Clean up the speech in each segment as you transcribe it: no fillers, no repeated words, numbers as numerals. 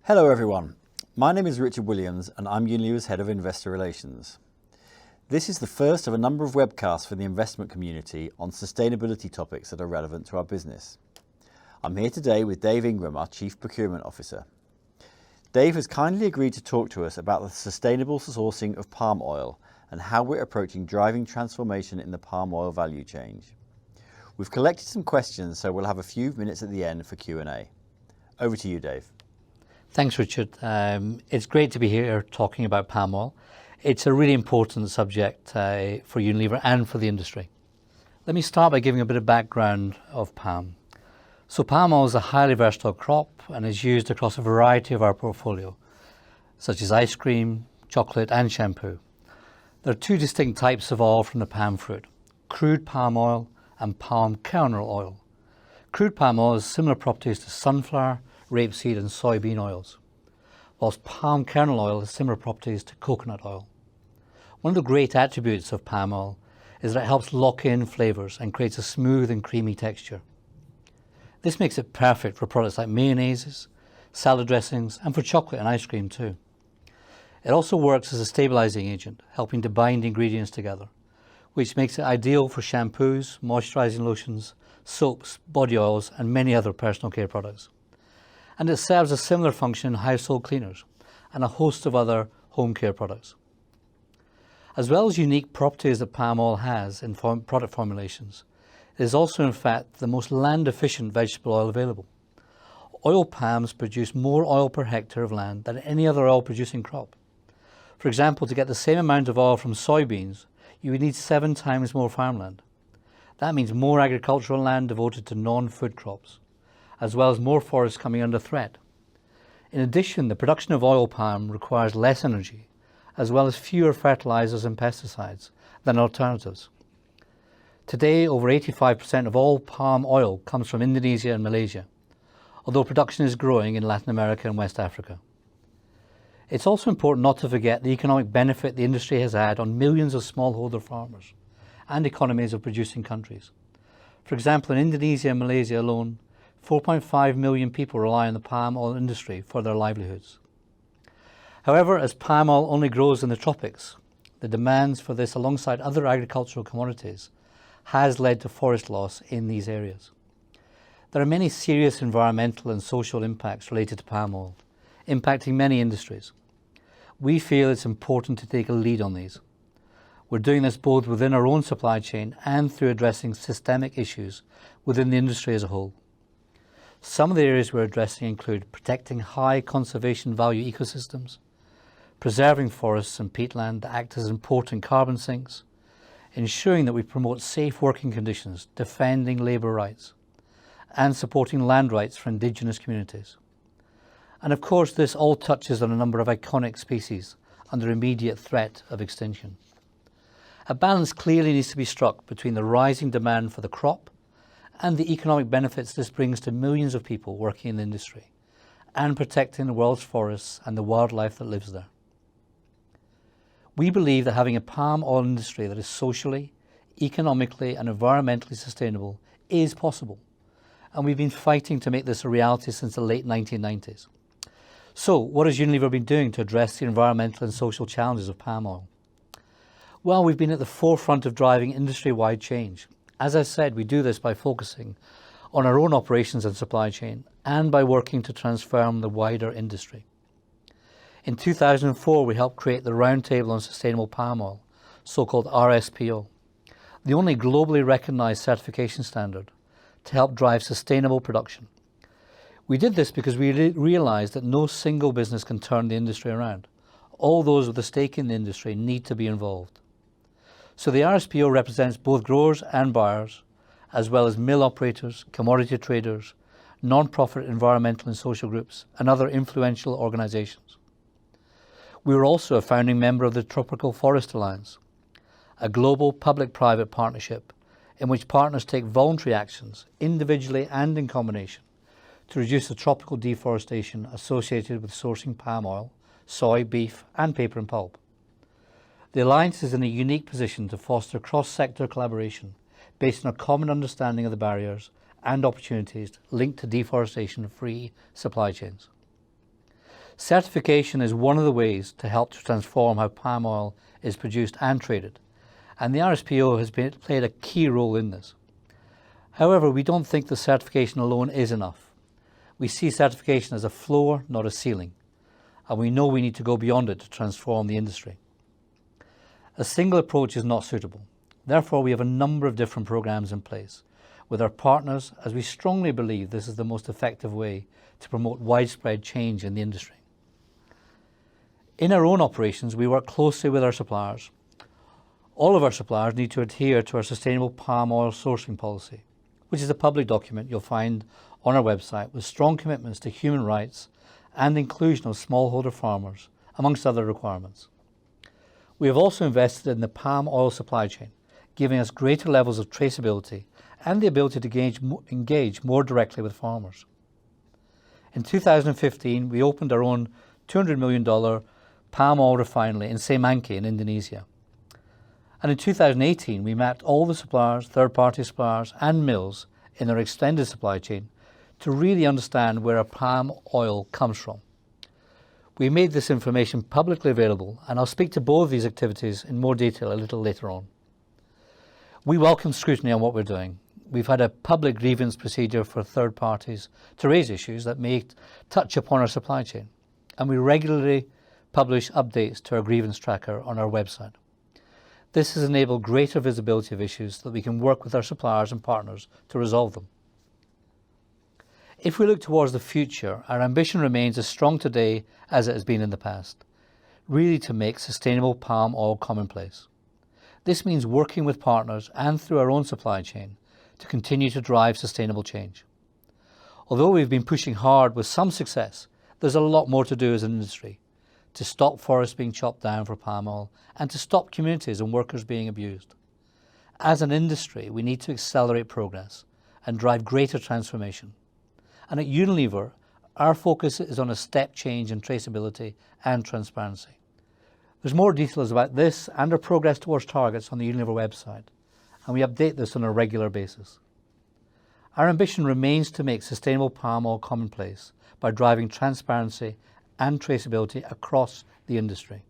Hello everyone, my name is Richard Williams and I'm Unilever's Head of Investor Relations. This is the first of a number of webcasts for the investment community on sustainability topics that are relevant to our business. I'm here today with Dave Ingram, our Chief Procurement Officer. Dave has kindly agreed to talk to us about the sustainable sourcing of palm oil and how we're approaching driving transformation in the palm oil value chain. We've collected some questions, so we'll have a few minutes at the end for Q&A. Over to you, Dave. Thanks, Richard. It's great to be here talking about palm oil. It's a really important subject for Unilever and for the industry. Let me start by giving a bit of background of palm. So palm oil is a highly versatile crop and is used across a variety of our portfolio, such as ice cream, chocolate and shampoo. There are two distinct types of oil from the palm fruit, crude palm oil and palm kernel oil. Crude palm oil has similar properties to sunflower, rapeseed and soybean oils, whilst palm kernel oil has similar properties to coconut oil. One of the great attributes of palm oil is that it helps lock in flavours and creates a smooth and creamy texture. This makes it perfect for products like mayonnaises, salad dressings and for chocolate and ice cream too. It also works as a stabilising agent, helping to bind ingredients together, which makes it ideal for shampoos, moisturising lotions, soaps, body oils and many other personal care products. And it serves a similar function in household cleaners and a host of other home care products. As well as unique properties that palm oil has in product formulations, it is also in fact the most land efficient vegetable oil available. Oil palms produce more oil per hectare of land than any other oil producing crop. For example, to get the same amount of oil from soybeans, you would need 7 times more farmland. That means more agricultural land devoted to non-food crops, as well as more forests coming under threat. In addition, the production of oil palm requires less energy, as well as fewer fertilizers and pesticides than alternatives. Today, over 85% of all palm oil comes from Indonesia and Malaysia, although production is growing in Latin America and West Africa. It's also important not to forget the economic benefit the industry has had on millions of smallholder farmers and economies of producing countries. For example, in Indonesia and Malaysia alone, 4.5 million people rely on the palm oil industry for their livelihoods. However, as palm oil only grows in the tropics, the demands for this alongside other agricultural commodities has led to forest loss in these areas. There are many serious environmental and social impacts related to palm oil, impacting many industries. We feel it's important to take a lead on these. We're doing this both within our own supply chain and through addressing systemic issues within the industry as a whole. Some of the areas we're addressing include protecting high conservation value ecosystems, preserving forests and peatland that act as important carbon sinks, ensuring that we promote safe working conditions, defending labour rights, and supporting land rights for indigenous communities. And of course, this all touches on a number of iconic species under immediate threat of extinction. A balance clearly needs to be struck between the rising demand for the crop and the economic benefits this brings to millions of people working in the industry, and protecting the world's forests and the wildlife that lives there. We believe that having a palm oil industry that is socially, economically and environmentally sustainable is possible, and we've been fighting to make this a reality since the late 1990s. So, what has Unilever been doing to address the environmental and social challenges of palm oil? Well, we've been at the forefront of driving industry-wide change. As I said, we do this by focusing on our own operations and supply chain and by working to transform the wider industry. In 2004, we helped create the Roundtable on Sustainable Palm Oil, so-called RSPO, the only globally recognized certification standard to help drive sustainable production. We did this because we realized that no single business can turn the industry around. All those with a stake in the industry need to be involved. So the RSPO represents both growers and buyers, as well as mill operators, commodity traders, non-profit environmental and social groups, and other influential organisations. We were also a founding member of the Tropical Forest Alliance, a global public-private partnership in which partners take voluntary actions, individually and in combination, to reduce the tropical deforestation associated with sourcing palm oil, soy, beef, and paper and pulp. The Alliance is in a unique position to foster cross-sector collaboration based on a common understanding of the barriers and opportunities linked to deforestation-free supply chains. Certification is one of the ways to help to transform how palm oil is produced and traded, and the RSPO has played a key role in this. However, we don't think the certification alone is enough. We see certification as a floor, not a ceiling, and we know we need to go beyond it to transform the industry. A single approach is not suitable. Therefore, we have a number of different programs in place with our partners, as we strongly believe this is the most effective way to promote widespread change in the industry. In our own operations, we work closely with our suppliers. All of our suppliers need to adhere to our sustainable palm oil sourcing policy, which is a public document you'll find on our website with strong commitments to human rights and inclusion of smallholder farmers, amongst other requirements. We have also invested in the palm oil supply chain, giving us greater levels of traceability and the ability to engage more directly with farmers. In 2015, we opened our own $200 million palm oil refinery in Semanggi in Indonesia. And in 2018, we mapped all the suppliers, third-party suppliers and mills in our extended supply chain to really understand where our palm oil comes from. We made this information publicly available, and I'll speak to both of these activities in more detail a little later on. We welcome scrutiny on what we're doing. We've had a public grievance procedure for third parties to raise issues that may touch upon our supply chain, and we regularly publish updates to our grievance tracker on our website. This has enabled greater visibility of issues so that we can work with our suppliers and partners to resolve them. If we look towards the future, our ambition remains as strong today as it has been in the past, really to make sustainable palm oil commonplace. This means working with partners and through our own supply chain to continue to drive sustainable change. Although we've been pushing hard with some success, there's a lot more to do as an industry to stop forests being chopped down for palm oil and to stop communities and workers being abused. As an industry, we need to accelerate progress and drive greater transformation. And at Unilever, our focus is on a step change in traceability and transparency. There's more details about this and our progress towards targets on the Unilever website, and we update this on a regular basis. Our ambition remains to make sustainable palm oil commonplace by driving transparency and traceability across the industry.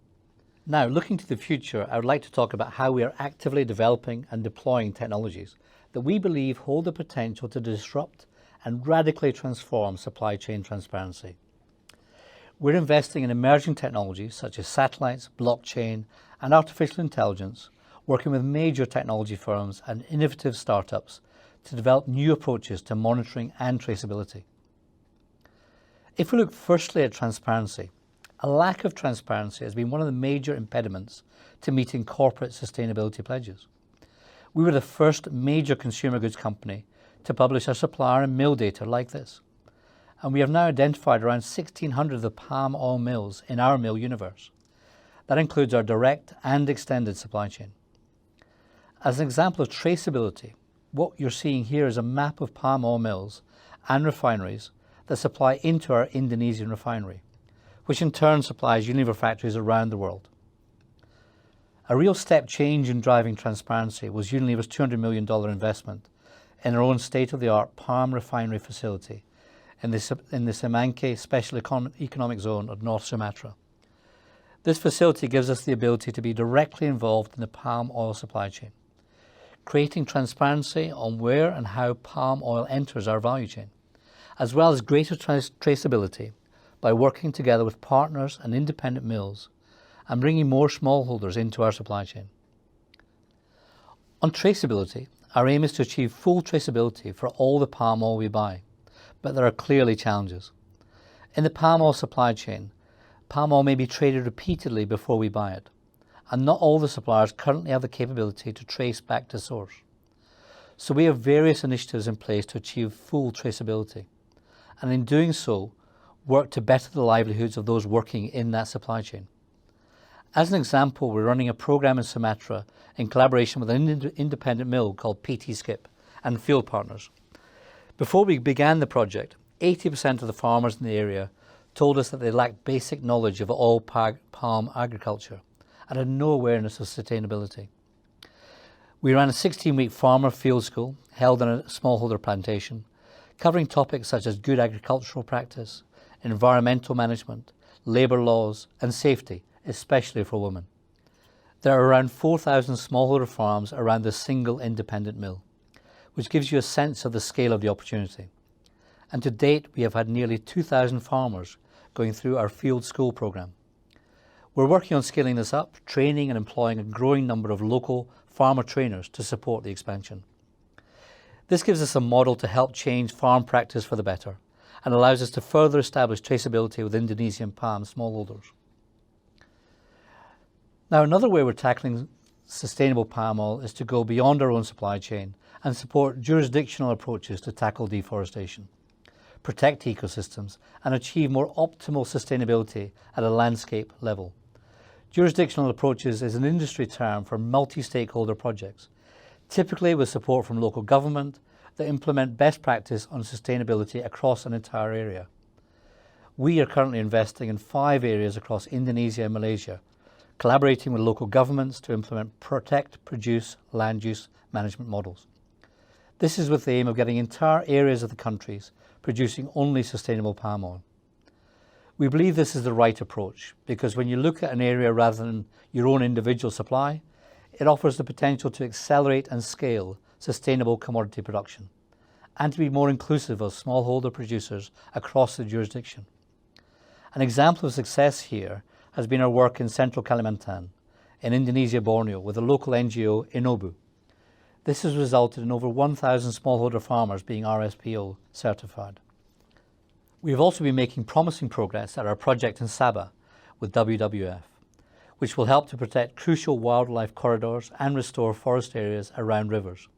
Now, looking to the future, I would like to talk about how we are actively developing and deploying technologies that we believe hold the potential to disrupt and radically transform supply chain transparency. We're investing in emerging technologies such as satellites, blockchain, and artificial intelligence, working with major technology firms and innovative startups to develop new approaches to monitoring and traceability. If we look firstly at transparency, a lack of transparency has been one of the major impediments to meeting corporate sustainability pledges. We were the first major consumer goods company to publish our supplier and mill data like this, and we have now identified around 1,600 of the palm oil mills in our mill universe. That includes our direct and extended supply chain. As an example of traceability, what you're seeing here is a map of palm oil mills and refineries that supply into our Indonesian refinery, which in turn supplies Unilever factories around the world. A real step change in driving transparency was Unilever's $200 million investment in our own state-of-the-art palm refinery facility in the Semanggi Special Economic Zone of North Sumatra. This facility gives us the ability to be directly involved in the palm oil supply chain, creating transparency on where and how palm oil enters our value chain, as well as greater traceability by working together with partners and independent mills and bringing more smallholders into our supply chain. On traceability, our aim is to achieve full traceability for all the palm oil we buy, but there are clearly challenges. In the palm oil supply chain, palm oil may be traded repeatedly before we buy it, and not all the suppliers currently have the capability to trace back to source. So we have various initiatives in place to achieve full traceability, and in doing so, work to better the livelihoods of those working in that supply chain. As an example, we're running a program in Sumatra in collaboration with an independent mill called PT Skip and field partners. Before we began the project, 80% of the farmers in the area told us that they lacked basic knowledge of oil palm agriculture and had no awareness of sustainability. We ran a 16-week farmer field school held on a smallholder plantation, covering topics such as good agricultural practice, environmental management, labour laws and safety, especially for women. There are around 4,000 smallholder farms around the single independent mill, which gives you a sense of the scale of the opportunity. And to date, we have had nearly 2,000 farmers going through our field school programme. We're working on scaling this up, training and employing a growing number of local farmer trainers to support the expansion. This gives us a model to help change farm practice for the better and allows us to further establish traceability with Indonesian palm smallholders. Now, another way we're tackling sustainable palm oil is to go beyond our own supply chain and support jurisdictional approaches to tackle deforestation, protect ecosystems, and achieve more optimal sustainability at a landscape level. Jurisdictional approaches is an industry term for multi-stakeholder projects, typically with support from local government that implement best practice on sustainability across an entire area. We are currently investing in 5 areas across Indonesia and Malaysia, collaborating with local governments to implement protect, produce, land use management models. This is with the aim of getting entire areas of the countries producing only sustainable palm oil. We believe this is the right approach because when you look at an area rather than your own individual supply, it offers the potential to accelerate and scale sustainable commodity production and to be more inclusive of smallholder producers across the jurisdiction. An example of success here has been our work in central Kalimantan, in Indonesia, Borneo, with a local NGO, Inobu. This has resulted in over 1,000 smallholder farmers being RSPO certified. We have also been making promising progress at our project in Sabah with WWF, which will help to protect crucial wildlife corridors and restore forest areas around rivers.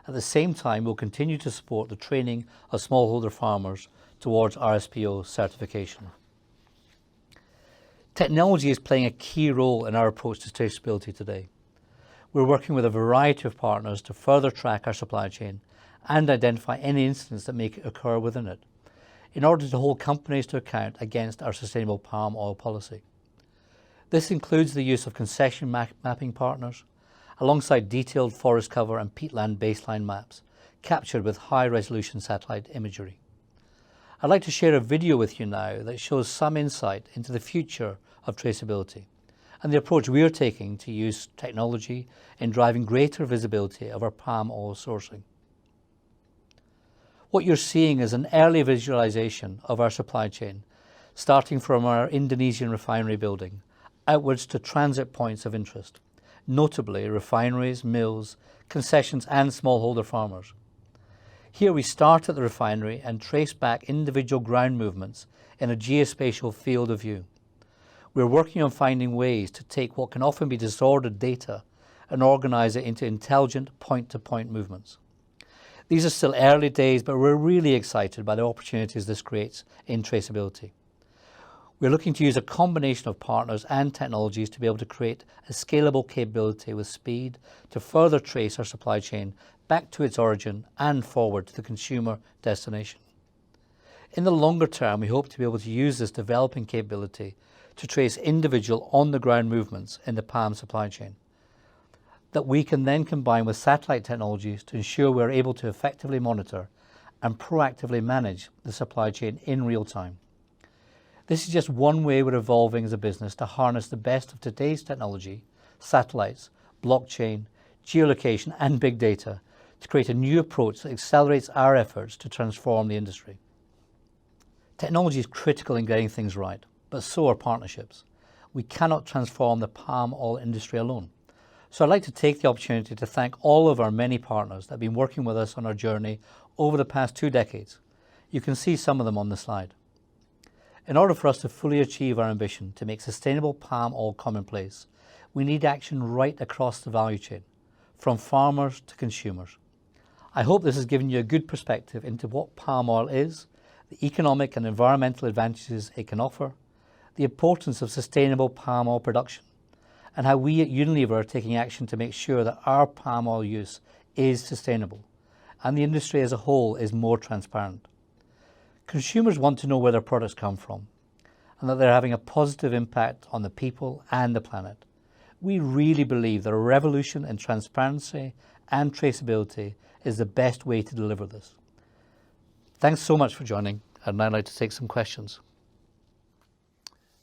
At the same time, we'll continue to support the training of smallholder farmers towards RSPO certification. Technology is playing a key role in our approach to traceability today. We're working with a variety of partners to further track our supply chain and identify any incidents that may occur within it, in order to hold companies to account against our sustainable palm oil policy. This includes the use of concession mapping partners, alongside detailed forest cover and peatland baseline maps, captured with high-resolution satellite imagery. I'd like to share a video with you now that shows some insight into the future of traceability and the approach we are taking to use technology in driving greater visibility of our palm oil sourcing. What you're seeing is an early visualization of our supply chain, starting from our Indonesian refinery building, outwards to transit points of interest, notably refineries, mills, concessions and smallholder farmers. Here we start at the refinery and trace back individual ground movements in a geospatial field of view. We're working on finding ways to take what can often be disordered data and organize it into intelligent point-to-point movements. These are still early days, but we're really excited by the opportunities this creates in traceability. We're looking to use a combination of partners and technologies to be able to create a scalable capability with speed to further trace our supply chain back to its origin and forward to the consumer destination. In the longer term, we hope to be able to use this developing capability to trace individual on-the-ground movements in the palm supply chain that we can then combine with satellite technologies to ensure we're able to effectively monitor and proactively manage the supply chain in real time. This is just one way we're evolving as a business to harness the best of today's technology, satellites, blockchain, geolocation and big data to create a new approach that accelerates our efforts to transform the industry. Technology is critical in getting things right, but so are partnerships. We cannot transform the palm oil industry alone. So I'd like to take the opportunity to thank all of our many partners that have been working with us on our journey over the past 2 decades. You can see some of them on the slide. In order for us to fully achieve our ambition to make sustainable palm oil commonplace, we need action right across the value chain, from farmers to consumers. I hope this has given you a good perspective into what palm oil is, the economic and environmental advantages it can offer, the importance of sustainable palm oil production, and how we at Unilever are taking action to make sure that our palm oil use is sustainable and the industry as a whole is more transparent. Consumers want to know where their products come from and that they're having a positive impact on the people and the planet. We really believe that a revolution in transparency and traceability is the best way to deliver this. Thanks so much for joining. I'd now like to take some questions.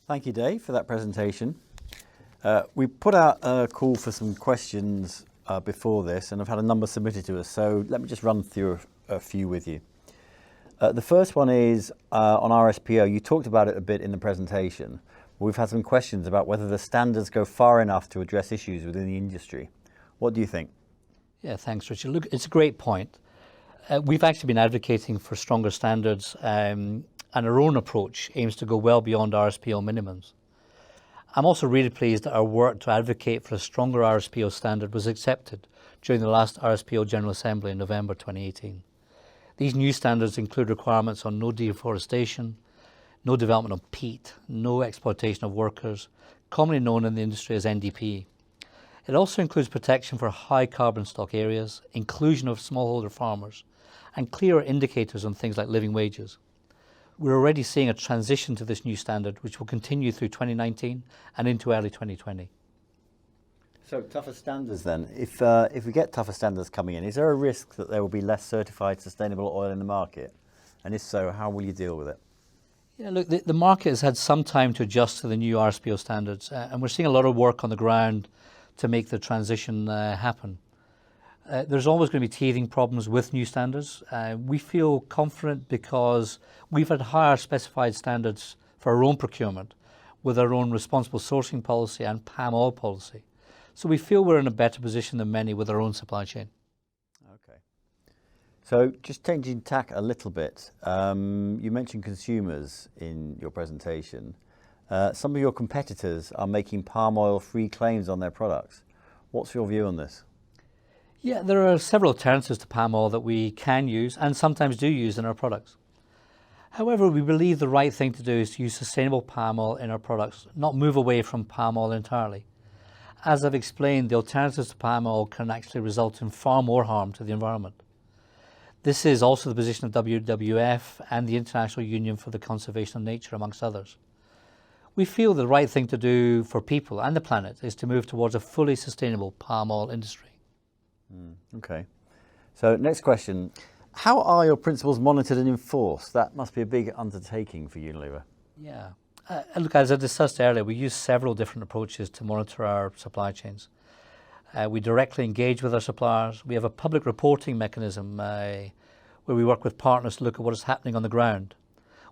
Thank you, Dave, for that presentation. We put out a call for some questions before this, and I've had a number submitted to us, so let me just run through a few with you. The first one is on RSPO. You talked about it a bit in the presentation. We've had some questions about whether the standards go far enough to address issues within the industry. What do you think? Yeah, thanks, Richard. Look, it's a great point. We've actually been advocating for stronger standards, and our own approach aims to go well beyond RSPO minimums. I'm also really pleased that our work to advocate for a stronger RSPO standard was accepted during the last RSPO General Assembly in November 2018. These new standards include requirements on no deforestation, no development of peat, no exploitation of workers, commonly known in the industry as NDP. It also includes protection for high carbon stock areas, inclusion of smallholder farmers, and clearer indicators on things like living wages. We're already seeing a transition to this new standard, which will continue through 2019 and into early 2020. So tougher standards then. If we get tougher standards coming in, is there a risk that there will be less certified sustainable oil in the market? And if so, how will you deal with it? Yeah, look, the market has had some time to adjust to the new RSPO standards, and we're seeing a lot of work on the ground to make the transition happen. There's always going to be teething problems with new standards. We feel confident because we've had higher specified standards for our own procurement with our own responsible sourcing policy and palm oil policy. So we feel we're in a better position than many with our own supply chain. Okay. So just changing tack a little bit, you mentioned consumers in your presentation. Some of your competitors are making palm oil-free claims on their products. What's your view on this? Yeah, there are several alternatives to palm oil that we can use and sometimes do use in our products. However, we believe the right thing to do is to use sustainable palm oil in our products, not move away from palm oil entirely. As I've explained, the alternatives to palm oil can actually result in far more harm to the environment. This is also the position of WWF and the International Union for the Conservation of Nature, amongst others. We feel the right thing to do for people and the planet is to move towards a fully sustainable palm oil industry. Okay. So next question. How are your principles monitored and enforced? That must be a big undertaking for Unilever. Yeah. Look, as I discussed earlier, we use several different approaches to monitor our supply chains. We directly engage with our suppliers. We have a public reporting mechanism where we work with partners to look at what is happening on the ground.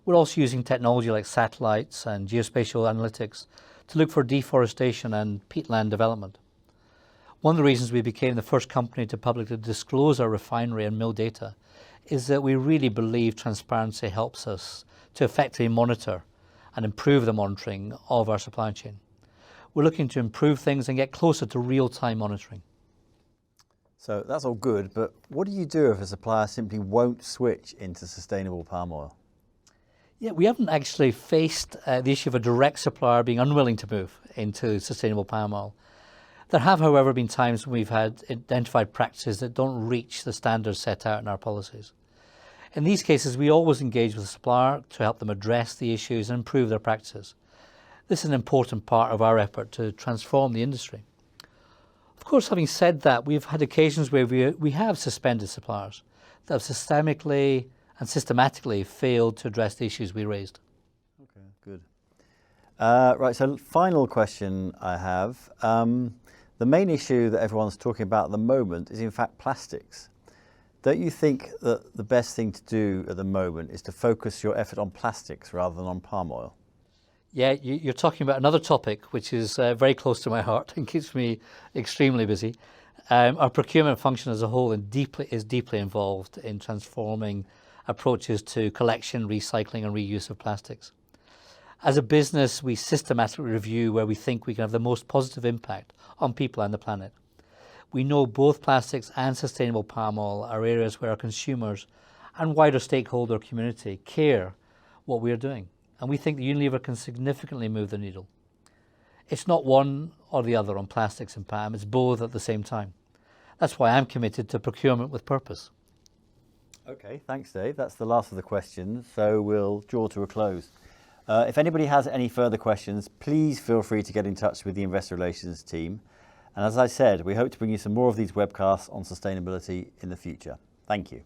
We're also using technology like satellites and geospatial analytics to look for deforestation and peatland development. One of the reasons we became the first company to publicly disclose our refinery and mill data is that we really believe transparency helps us to effectively monitor and improve the monitoring of our supply chain. We're looking to improve things and get closer to real-time monitoring. So that's all good, but what do you do if a supplier simply won't switch into sustainable palm oil? Yeah, we haven't actually faced the issue of a direct supplier being unwilling to move into sustainable palm oil. There have, however, been times when we've had identified practices that don't reach the standards set out in our policies. In these cases, we always engage with the supplier to help them address the issues and improve their practices. This is an important part of our effort to transform the industry. Of course, having said that, we've had occasions where we have suspended suppliers that have systematically failed to address the issues we raised. Okay, good. Right, so final question I have. The main issue that everyone's talking about at the moment is in fact plastics. Don't you think that the best thing to do at the moment is to focus your effort on plastics rather than on palm oil? Yeah, you're talking about another topic which is very close to my heart and keeps me extremely busy. Our procurement function as a whole is deeply involved in transforming approaches to collection, recycling and reuse of plastics. As a business, we systematically review where we think we can have the most positive impact on people and the planet. We know both plastics and sustainable palm oil are areas where our consumers and wider stakeholder community care what we are doing. And we think that Unilever can significantly move the needle. It's not one or the other on plastics and palm, it's both at the same time. That's why I'm committed to procurement with purpose. Okay, thanks Dave. That's the last of the questions, so we'll draw to a close. If anybody has any further questions, please feel free to get in touch with the Investor Relations team. And as I said, we hope to bring you some more of these webcasts on sustainability in the future. Thank you.